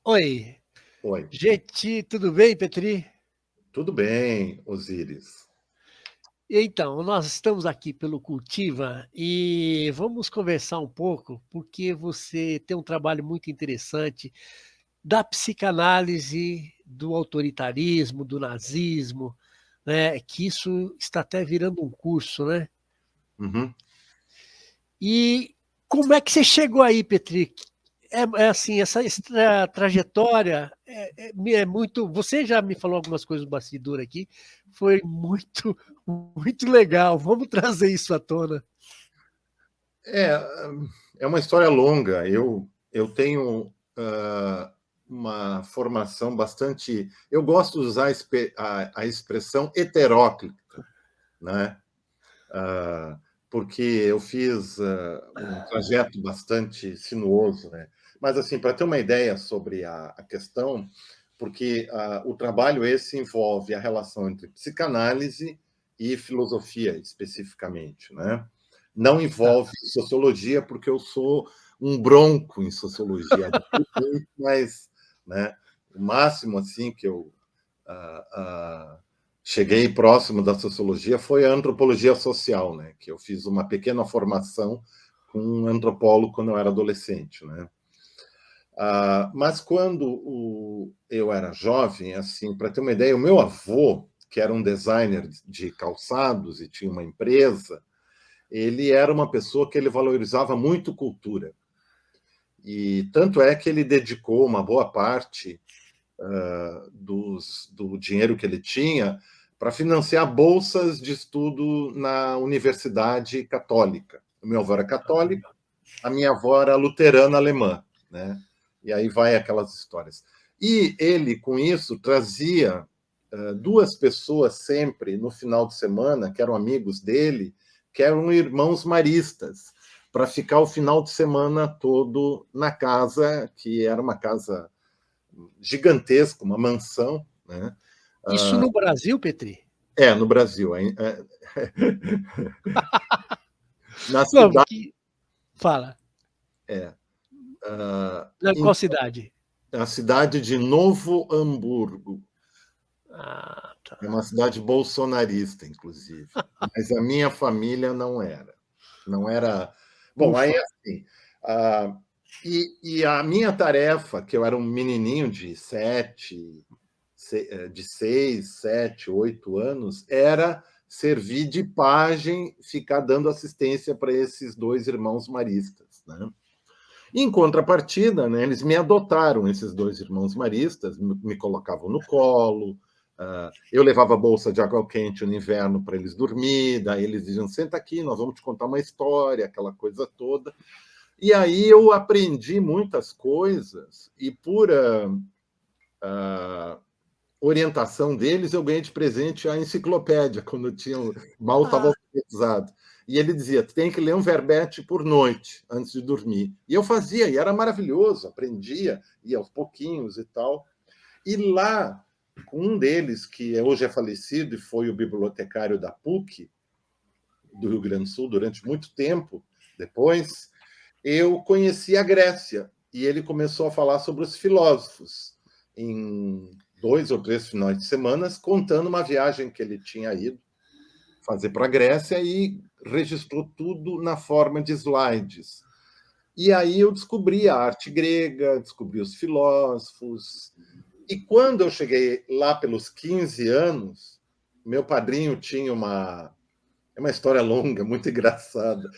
Oi, Oi, gente, tudo bem, Petri? tudo bem, Osíris? Então, nós estamos aqui pelo Cultiva e vamos conversar um pouco, porque você tem um trabalho muito interessante da psicanálise, do autoritarismo, do nazismo, né? Que isso está até virando um curso, né? Uhum. E como é que você chegou aí, Petri? É assim, essa trajetória é muito. Você já me falou algumas coisas do bastidor aqui, foi muito, muito legal. Vamos trazer isso à tona. É, é uma história longa. Eu tenho uma formação bastante. Eu gosto de usar a expressão heteróclita, né? Ah, porque eu fiz um trajeto bastante sinuoso, né? Mas, assim, para ter uma ideia sobre a questão, porque o trabalho esse envolve a relação entre psicanálise e filosofia, especificamente, né? Não Tá. envolve sociologia, porque eu sou um bronco em sociologia, mas, né, o máximo assim que eu ah, ah, cheguei próximo da sociologia foi a antropologia social, né? Que eu fiz uma pequena formação com um antropólogo quando eu era adolescente, né? Mas quando eu era jovem, assim, para ter uma ideia, o meu avô, que era um designer de calçados e tinha uma empresa, ele era uma pessoa que ele valorizava muito cultura. E tanto é que ele dedicou uma boa parte do dinheiro que ele tinha para financiar bolsas de estudo na Universidade Católica. O meu avô era católico, a minha avó era luterana alemã, né? E aí vai aquelas histórias. E ele, com isso, trazia duas pessoas sempre no final de semana, que eram amigos dele, que eram irmãos maristas, para ficar o final de semana todo na casa, que era uma casa gigantesca, uma mansão, né? Isso no Brasil, Petri? No Brasil. Na Não, cidade. porque. Fala. É, Qual cidade? a cidade de Novo Hamburgo. Ah, tá. É uma cidade bolsonarista, inclusive. Mas a minha família não era. Não era. Bom, aí Ufa. assim. Uh, e a minha tarefa, que eu era um menininho de 6, 7, 8 anos, era servir de pajem, ficar dando assistência para esses dois irmãos maristas, né? Em contrapartida, né, eles me adotaram, esses dois irmãos maristas, me colocavam no colo, eu levava bolsa de água quente no inverno para eles dormir, daí eles diziam, senta aqui, nós vamos te contar uma história, aquela coisa toda. E aí eu aprendi muitas coisas, e por orientação deles, eu ganhei de presente a enciclopédia, quando eu tinha, mal estava Ah, alfabetizado. E ele dizia: tem que ler um verbete por noite, antes de dormir. E eu fazia, e era maravilhoso, aprendia, ia aos pouquinhos e tal. E lá, com um deles, que hoje é falecido e foi o bibliotecário da PUC, do Rio Grande do Sul, durante muito tempo depois, eu conheci a Grécia. E ele começou a falar sobre os filósofos em 2 ou 3 finais de semana, contando uma viagem que ele tinha ido fazer para a Grécia e registrou tudo na forma de slides. E aí eu descobri a arte grega, descobri os filósofos. E quando eu cheguei lá pelos 15 anos, meu padrinho tinha uma. É uma história longa, muito engraçada.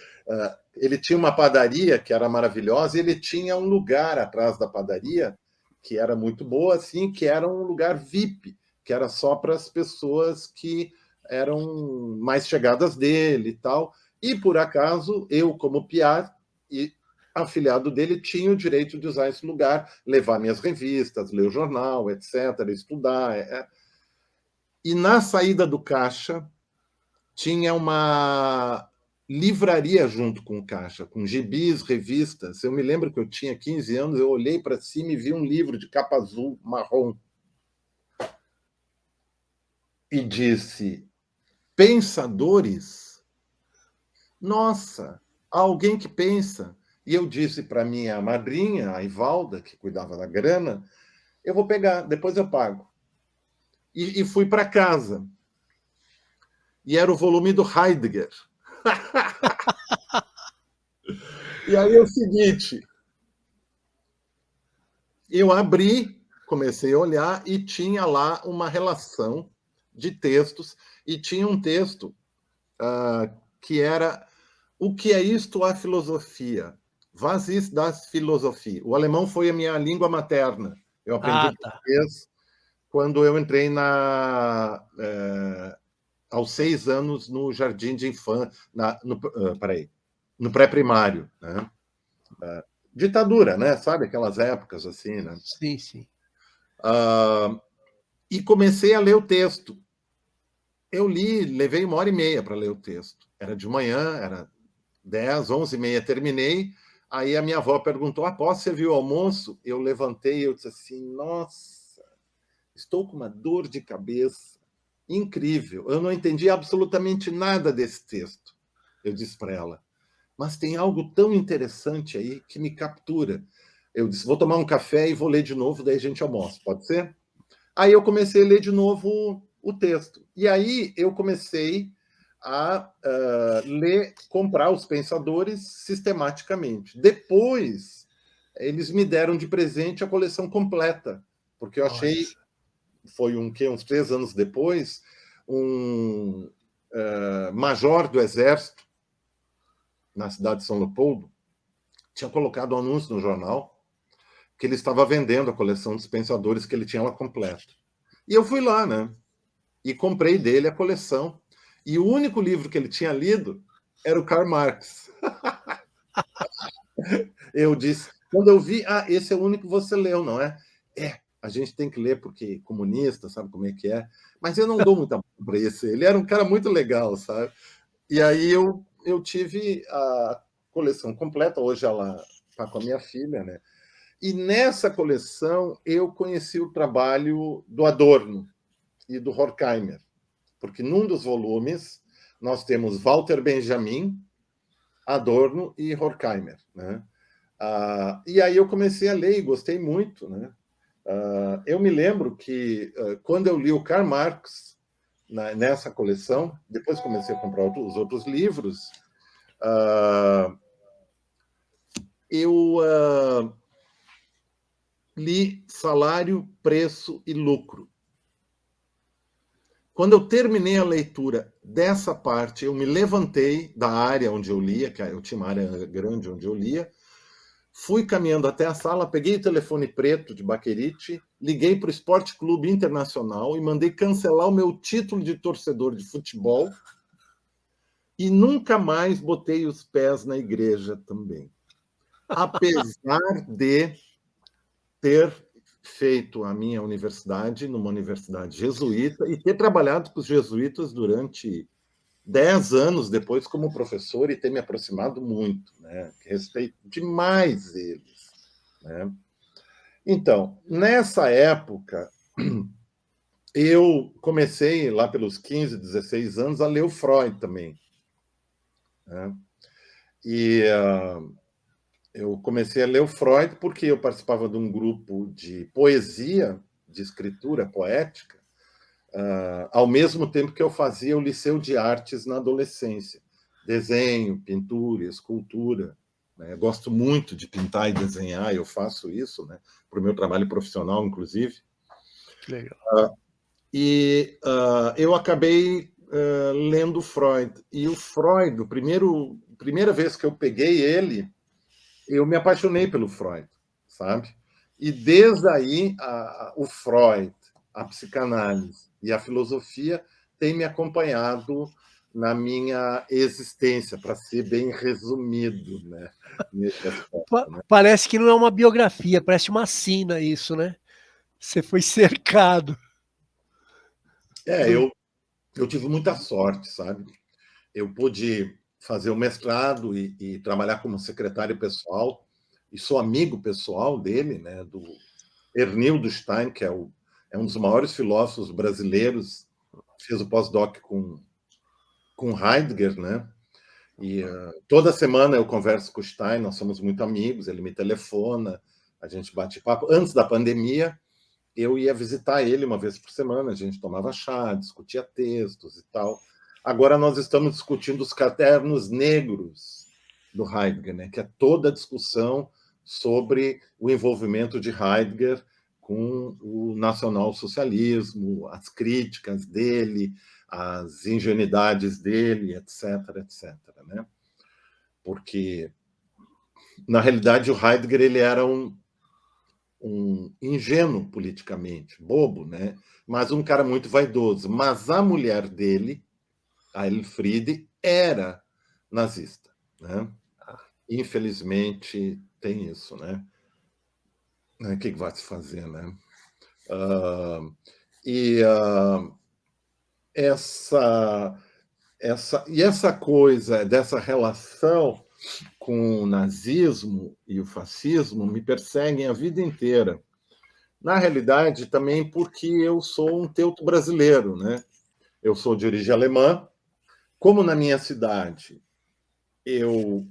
Ele tinha uma padaria que era maravilhosa e ele tinha um lugar atrás da padaria que era muito boa, assim, que era um lugar VIP, que era só para as pessoas que eram mais chegadas dele e tal. E, por acaso, eu, como piar e afiliado dele, tinha o direito de usar esse lugar, levar minhas revistas, ler o jornal, etc., estudar. E na saída do caixa, tinha uma livraria junto com o caixa, com gibis, revistas. Eu me lembro que eu tinha 15 anos, eu olhei para cima e vi um livro de capa azul, marrom, e disse: Pensadores? Nossa, há alguém que pensa. E eu disse para minha madrinha, a Ivalda, que cuidava da grana, eu vou pegar, depois eu pago. E fui para casa. E era o volume do Heidegger. E aí é o seguinte, eu abri, comecei a olhar e tinha lá uma relação de textos, e tinha um texto que era O que é isto a filosofia? Was ist das Philosophie? O alemão foi a minha língua materna. Eu aprendi o Ah, tá. português quando eu entrei aos 6 anos no jardim de infância, no pré-primário, né? Ditadura, né? Sabe aquelas épocas assim, né? Sim, sim. E comecei a ler o texto. Eu li, levei 1h30 para ler o texto. Era de manhã, era 10, 11h30, terminei. Aí a minha avó perguntou: posso servir o almoço? Eu levantei e eu disse assim: nossa, estou com uma dor de cabeça incrível. Eu não entendi absolutamente nada desse texto. Eu disse para ela: mas tem algo tão interessante aí que me captura. Eu disse: vou tomar um café e vou ler de novo, daí a gente almoça, pode ser? Aí eu comecei a ler de novo o texto. E aí eu comecei a comprar Os Pensadores sistematicamente. Depois, eles me deram de presente a coleção completa, porque eu Olha achei, só. foi uns 3 anos depois, um major do Exército, na cidade de São Leopoldo, tinha colocado um anúncio no jornal que ele estava vendendo a coleção dos Pensadores, que ele tinha ela completa. E eu fui lá, né? E comprei dele a coleção. E o único livro que ele tinha lido era o Karl Marx. Eu disse, quando eu vi, esse é o único que você leu, não é? A gente tem que ler porque comunista, sabe como é que é? Mas eu não dou muita bola para esse. Ele era um cara muito legal, sabe? E aí eu tive a coleção completa, hoje ela está com a minha filha, né? E nessa coleção eu conheci o trabalho do Adorno e do Horkheimer, porque num dos volumes nós temos Walter Benjamin, Adorno e Horkheimer, né? E aí eu comecei a ler e gostei muito, né? Eu me lembro que quando eu li o Karl Marx nessa coleção, depois comecei a comprar os outros livros, eu li Salário, Preço e Lucro. Quando eu terminei a leitura dessa parte, eu me levantei da área onde eu lia, que eu tinha uma área grande onde eu lia, fui caminhando até a sala, peguei o telefone preto de Baquerite, liguei para o Esporte Clube Internacional e mandei cancelar o meu título de torcedor de futebol e nunca mais botei os pés na igreja também. Apesar de ter feito a minha universidade numa universidade jesuíta e ter trabalhado com os jesuítas durante 10 anos depois como professor e ter me aproximado muito, né? Respeito demais eles, né? Então, nessa época, eu comecei lá pelos 15, 16 anos a ler o Freud também, né? E eu comecei a ler o Freud porque eu participava de um grupo de poesia, de escritura poética, ao mesmo tempo que eu fazia o Liceu de Artes na adolescência. Desenho, pintura, escultura. Né? Eu gosto muito de pintar e desenhar, eu faço isso, né? Para o meu trabalho profissional, inclusive. Que legal. E eu acabei lendo Freud. E o Freud, primeira vez que eu peguei ele, eu me apaixonei pelo Freud, sabe? E desde aí, o Freud, a psicanálise e a filosofia têm me acompanhado na minha existência, para ser bem resumido, né? Nesse aspecto, né? Parece que não é uma biografia, parece uma sina isso, né? Você foi cercado. Do... Eu tive muita sorte, sabe? Eu pude fazer o mestrado e trabalhar como secretário pessoal, e sou amigo pessoal dele, né? Do Ernildo Stein, que é um dos maiores filósofos brasileiros, fez o pós-doc com Heidegger, né? E toda semana eu converso com o Stein, nós somos muito amigos, ele me telefona, a gente bate papo. Antes da pandemia, eu ia visitar ele uma vez por semana, a gente tomava chá, discutia textos e tal. Agora nós estamos discutindo os cadernos negros do Heidegger, né? Que é toda a discussão sobre o envolvimento de Heidegger com o nacionalsocialismo, as críticas dele, as ingenuidades dele, etc, etc, né? Porque, na realidade, o Heidegger ele era um ingênuo politicamente, bobo, né? Mas um cara muito vaidoso. Mas a mulher dele, a Elfriede, era nazista, né? Infelizmente tem isso, né? O que vai se fazer, né? E essa coisa dessa relação com o nazismo e o fascismo me perseguem a vida inteira. Na realidade, também porque eu sou um teuto brasileiro, né? Eu sou de origem alemã. Como na minha cidade eu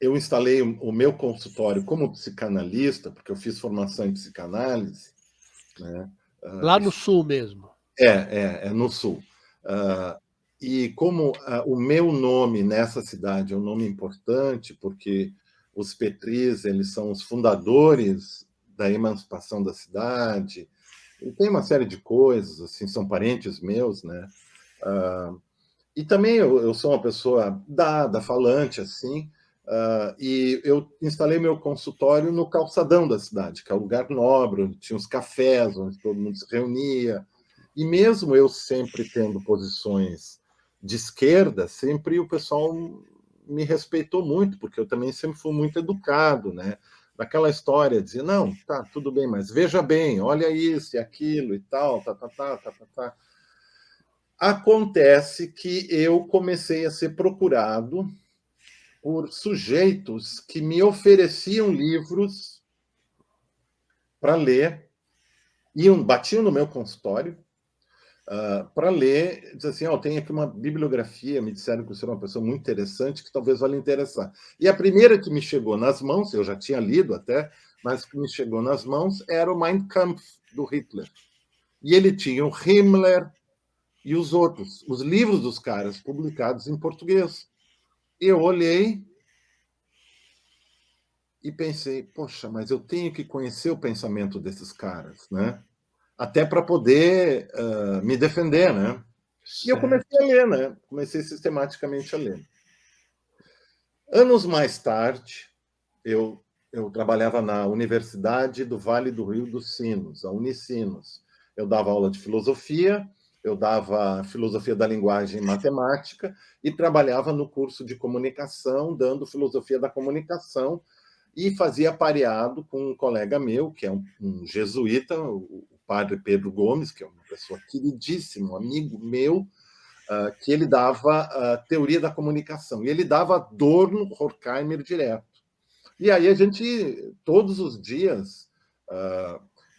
eu instalei o meu consultório como psicanalista, porque eu fiz formação em psicanálise, né? Lá no sul mesmo. É no sul. E como o meu nome nessa cidade é um nome importante, porque os Petris eles são os fundadores da emancipação da cidade, e tem uma série de coisas, assim, são parentes meus, né? E também eu sou uma pessoa dada, falante, assim, e eu instalei meu consultório no calçadão da cidade, que é um lugar nobre, onde tinha os cafés, onde todo mundo se reunia. E mesmo eu sempre tendo posições de esquerda, sempre o pessoal me respeitou muito, porque eu também sempre fui muito educado, né? Naquela história, dizia, não, tá, tudo bem, mas veja bem, olha isso e aquilo e tal, tá, tá, tá, tá, tá, tá. Acontece que eu comecei a ser procurado por sujeitos que me ofereciam livros para ler, batiam no meu consultório para ler, diz assim, tem aqui uma bibliografia, me disseram que você é uma pessoa muito interessante, que talvez valha interessar. E a primeira que me chegou nas mãos, eu já tinha lido até, mas que me chegou nas mãos era o Mein Kampf, do Hitler. E ele tinha o Himmler e os outros, os livros dos caras publicados em português. Eu olhei e pensei, poxa, mas eu tenho que conhecer o pensamento desses caras, né? Até para poder me defender, né? E eu comecei Certo. a ler, né? Comecei sistematicamente a ler. Anos mais tarde, eu trabalhava na Universidade do Vale do Rio dos Sinos, a Unicinos. Eu dava aula de filosofia, eu dava filosofia da linguagem e matemática e trabalhava no curso de comunicação, dando filosofia da comunicação e fazia pareado com um colega meu, que é um jesuíta, o padre Pedro Gomes, que é uma pessoa queridíssima, um amigo meu, que ele dava teoria da comunicação. E ele dava Adorno, Horkheimer direto. E aí a gente, todos os dias,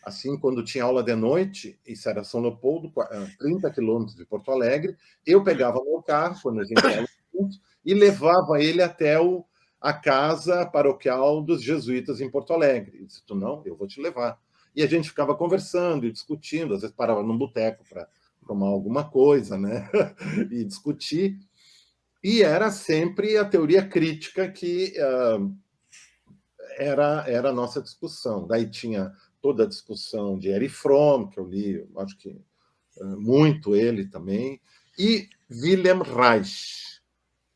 assim, quando tinha aula de noite, isso era São Leopoldo, 30 quilômetros de Porto Alegre, eu pegava meu carro, quando a gente ia junto, e levava ele até a casa paroquial dos jesuítas em Porto Alegre. Ele disse, tu não, eu vou te levar. E a gente ficava conversando e discutindo, às vezes parava num boteco para tomar alguma coisa, né? E discutir. E era sempre a teoria crítica que era a nossa discussão. Daí tinha toda a discussão de Erich Fromm, que eu li, acho que muito ele também, e Wilhelm Reich.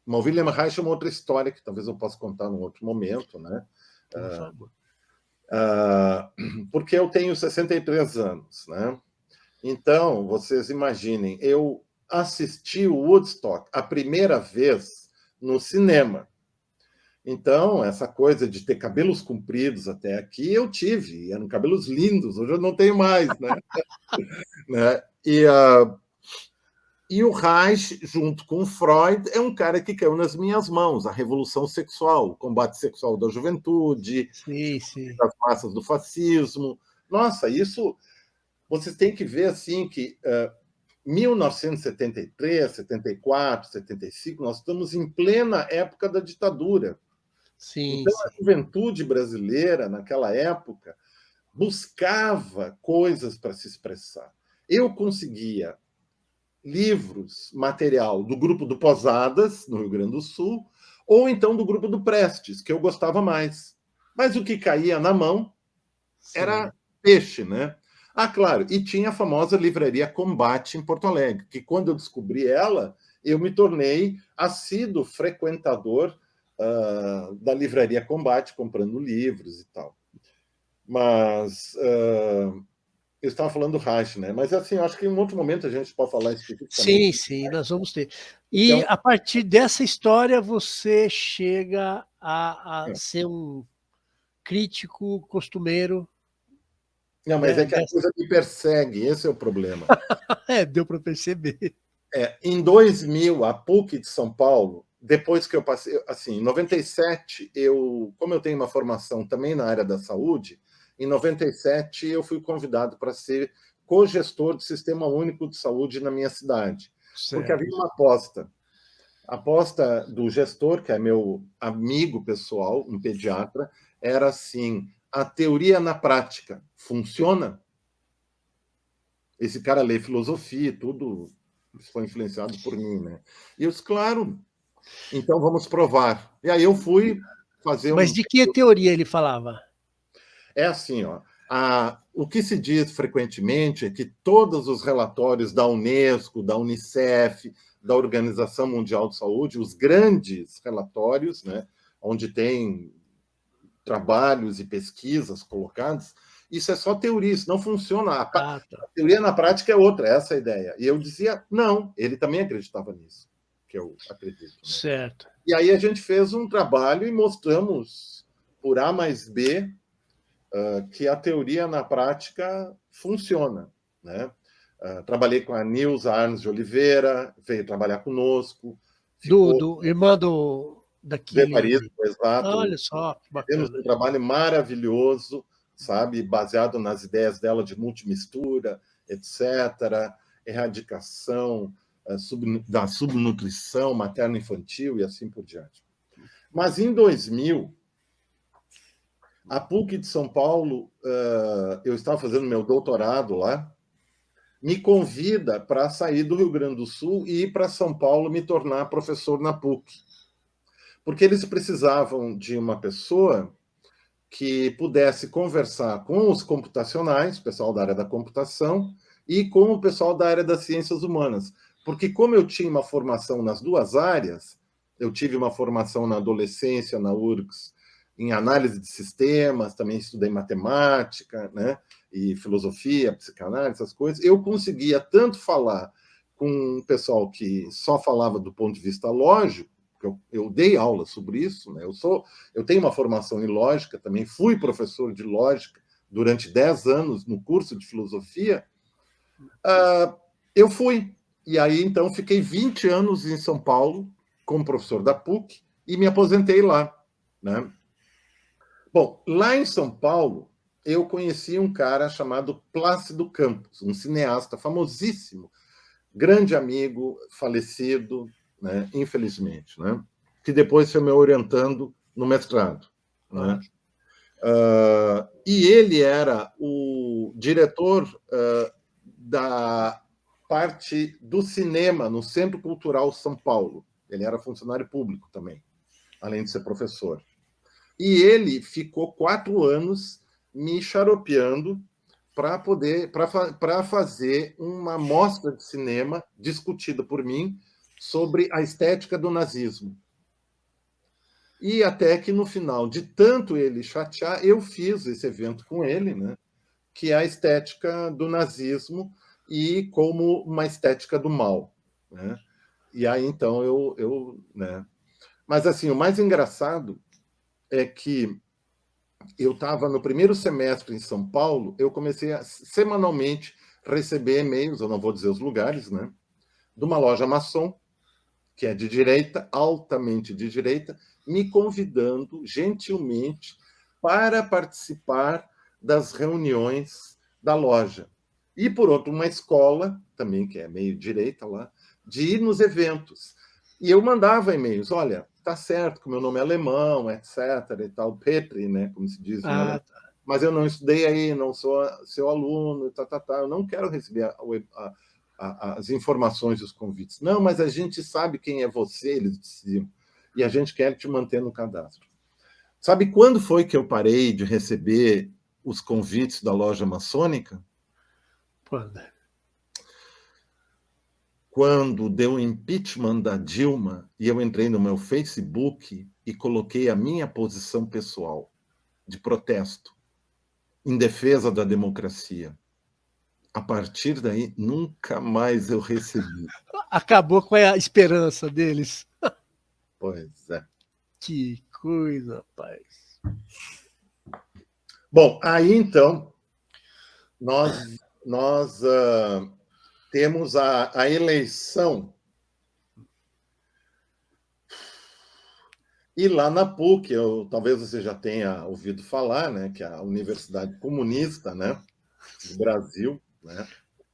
Mas o Wilhelm Reich é uma outra história que talvez eu possa contar num outro momento, né? Por favor. Porque eu tenho 63 anos, né? Então, vocês imaginem, eu assisti o Woodstock a primeira vez no cinema. Então, essa coisa de ter cabelos compridos até aqui, eu tive. Eram cabelos lindos, hoje eu não tenho mais, né? né? E o Reich, junto com o Freud, é um cara que caiu nas minhas mãos. A revolução sexual, o combate sexual da juventude, Sim, sim. das massas do fascismo. Nossa, isso vocês têm que ver assim que 1973, 74, 75, nós estamos em plena época da ditadura. Sim, Então, a sim. juventude brasileira, naquela época, buscava coisas para se expressar. Eu conseguia livros, material do grupo do Posadas, no Rio Grande do Sul, ou então do grupo do Prestes, que eu gostava mais. Mas o que caía na mão Sim. era peixe, né? Ah, claro, e tinha a famosa livraria Combate em Porto Alegre, que quando eu descobri ela, eu me tornei assíduo frequentador da livraria Combate, comprando livros e tal. Mas eu estava falando do Reich, né? Mas assim, eu acho que em um outro momento a gente pode falar especificamente. Sim, sim, nós vamos ter. E Então, a partir dessa história você chega a ser um crítico costumeiro não, mas é que a dessa. coisa me persegue, esse é o problema. É, deu para perceber. Em 2000, a PUC de São Paulo, depois que eu passei, assim, em 97, como eu tenho uma formação também na área da saúde, em 97 eu fui convidado para ser co-gestor do Sistema Único de Saúde na minha cidade, porque havia Certo. uma aposta. A aposta do gestor, que é meu amigo pessoal, um pediatra, era assim: a teoria na prática funciona? Esse cara lê filosofia, tudo isso foi influenciado por mim, né? E eu disse, claro, então vamos provar. E aí eu fui fazer Mas um. de que teoria ele falava? É assim, ó. O que se diz frequentemente é que todos os relatórios da Unesco, da Unicef, da Organização Mundial de Saúde, os grandes relatórios, né, onde tem trabalhos e pesquisas colocados, isso é só teoria, isso não funciona. Ah, tá. A teoria na prática é outra, essa é a ideia. E eu dizia, não, ele também acreditava nisso, que eu acredito. Né? Certo. E aí a gente fez um trabalho e mostramos, por A mais B, que a teoria na prática funciona. Né? Trabalhei com a Nilza Arnes de Oliveira, veio trabalhar conosco, ficou Do irmã de Paris, daquele. exato. Olha só, que Temos bacana. um trabalho maravilhoso, sabe, baseado nas ideias dela de multimistura, etc., erradicação da subnutrição materno-infantil e assim por diante. Mas em 2000, a PUC de São Paulo, eu estava fazendo meu doutorado lá, me convida para sair do Rio Grande do Sul e ir para São Paulo me tornar professor na PUC. Porque eles precisavam de uma pessoa que pudesse conversar com os computacionais, o pessoal da área da computação, e com o pessoal da área das ciências humanas. Porque, como eu tinha uma formação nas duas áreas, eu tive uma formação na adolescência, na URGS, em análise de sistemas, também estudei matemática, né, e filosofia, psicanálise, essas coisas, eu conseguia tanto falar com o pessoal que só falava do ponto de vista lógico, eu dei aula sobre isso, né? Eu tenho uma formação em lógica também, fui professor de lógica durante 10 anos no curso de filosofia. Eu fui. E aí, então, fiquei 20 anos em São Paulo como professor da PUC e me aposentei lá. Né? Bom, lá em São Paulo, eu conheci um cara chamado Plácido Campos, um cineasta famosíssimo, grande amigo, falecido, né, infelizmente, né, que depois foi me orientando no mestrado. Né? Claro. E ele era o diretor da parte do cinema no Centro Cultural São Paulo. Ele era funcionário público também, além de ser professor. E ele ficou 4 anos me xaropeando para fazer uma mostra de cinema discutida por mim sobre a estética do nazismo. E até que no final, de tanto ele chatear, eu fiz esse evento com ele, né, que é a estética do nazismo e como uma estética do mal. Né? E aí então né? Mas assim, o mais engraçado é que eu estava no primeiro semestre em São Paulo, eu comecei a semanalmente receber e-mails, eu não vou dizer os lugares, né, de uma loja maçom, que é de direita, altamente de direita, me convidando gentilmente para participar das reuniões da loja. E, por outro, uma escola, também, que é meio direita lá, de ir nos eventos. E eu mandava e-mails, olha, tá certo que o meu nome é alemão, etc. e tal, Petri, né, como se diz em alemão, Ah, mas eu não estudei aí, não sou seu aluno, eu não quero receber as informações dos convites. Não, mas a gente sabe quem é você, eles diziam, e a gente quer te manter no cadastro. Sabe quando foi que eu parei de receber os convites da loja maçônica? quando? Quando deu o impeachment da Dilma e eu entrei no meu Facebook e coloquei a minha posição pessoal de protesto em defesa da democracia. A partir daí, nunca mais eu recebi. Acabou com a esperança deles. Pois é. Que coisa, rapaz. Bom, aí então, nós temos a eleição. E lá na PUC, talvez você já tenha ouvido falar, né, que é a Universidade Comunista, né, do Brasil, né,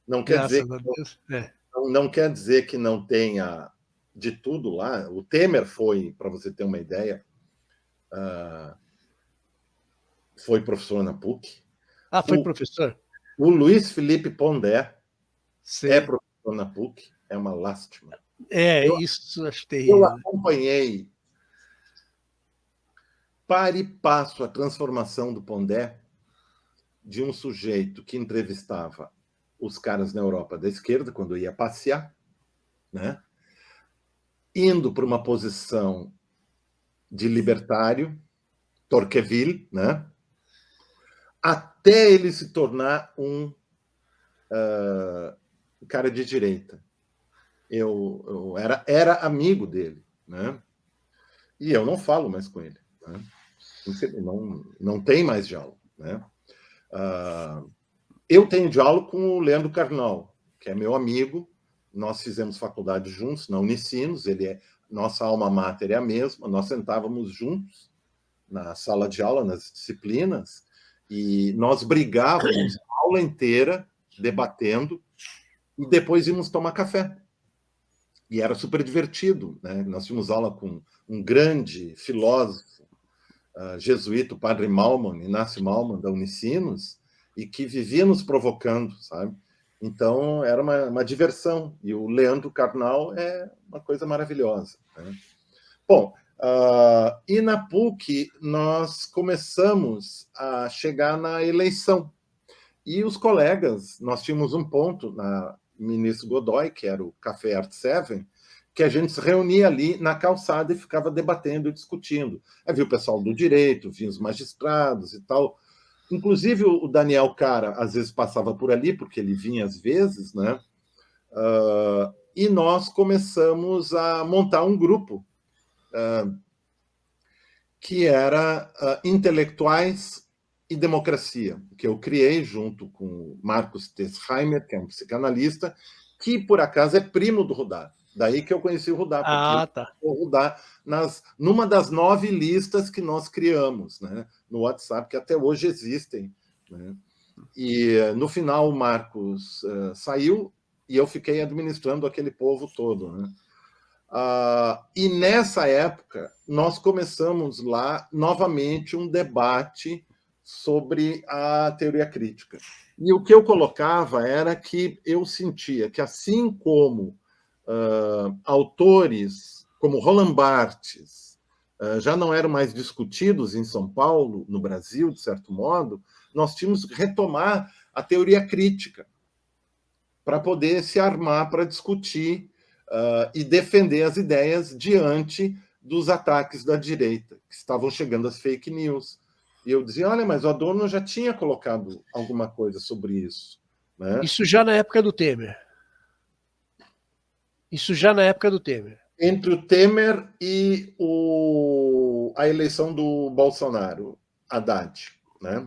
não quer dizer Graças a Deus. É. não quer dizer que não tenha de tudo lá. O Temer foi, para você ter uma ideia, foi professor na PUC. Ah, foi O, professor? o Luiz Felipe Pondé é Sei. professor na PUC, é uma lástima. É, Eu, isso acho eu terrível. acompanhei para e passo a transformação do Pondé de um sujeito que entrevistava os caras na Europa da esquerda, quando ia passear, né, indo para uma posição de libertário, Tocqueville, né, até ele se tornar um cara de direita. Eu era amigo dele, né? E eu não falo mais com ele. Né? Não tem mais diálogo. Né? Eu tenho diálogo com o Leandro Carnal, que é meu amigo. Nós fizemos faculdade juntos na Unicinos. Nossa alma mater é a mesma. Nós sentávamos juntos na sala de aula, nas disciplinas, e nós brigávamos a aula inteira, debatendo, e depois íamos tomar café. E era super divertido. Né? Nós tínhamos aula com um grande filósofo jesuíta, o padre Malman, Inácio Malman, da Unicinos, e que vivia nos provocando, sabe? Então, era uma diversão. E o Leandro Carnal é uma coisa maravilhosa. Né? Bom, e na PUC nós começamos a chegar na eleição. E os colegas, nós tínhamos um ponto na Ministro Godoy, que era o Café Art 7, que a gente se reunia ali na calçada e ficava debatendo e discutindo. Aí viu o pessoal do direito, vinha os magistrados e tal. Inclusive o Daniel Cara, às vezes, passava por ali, porque ele vinha às vezes, né? E nós começamos a montar um grupo que era Intelectuais e Democracia, que eu criei junto com o Marcos Tesheimer, que é um psicanalista, que, por acaso, é primo do Rudá. Daí que eu conheci o Rudá, porque Ah, tá. o Rudá numa das 9 listas que nós criamos, né, no WhatsApp, que até hoje existem. Né? E, no final, o Marcos saiu e eu fiquei administrando aquele povo todo. Né? E nessa época, nós começamos lá novamente um debate sobre a teoria crítica. E o que eu colocava era que eu sentia que, assim como autores como Roland Barthes já não eram mais discutidos em São Paulo, no Brasil, de certo modo, nós tínhamos que retomar a teoria crítica para poder se armar para discutir e defender as ideias diante dos ataques da direita, que estavam chegando as fake news. E eu dizia, olha, mas o Adorno já tinha colocado alguma coisa sobre isso. Né? Isso já na época do Temer. Isso já na época do Temer. Entre o Temer e a eleição do Bolsonaro, Haddad. Né?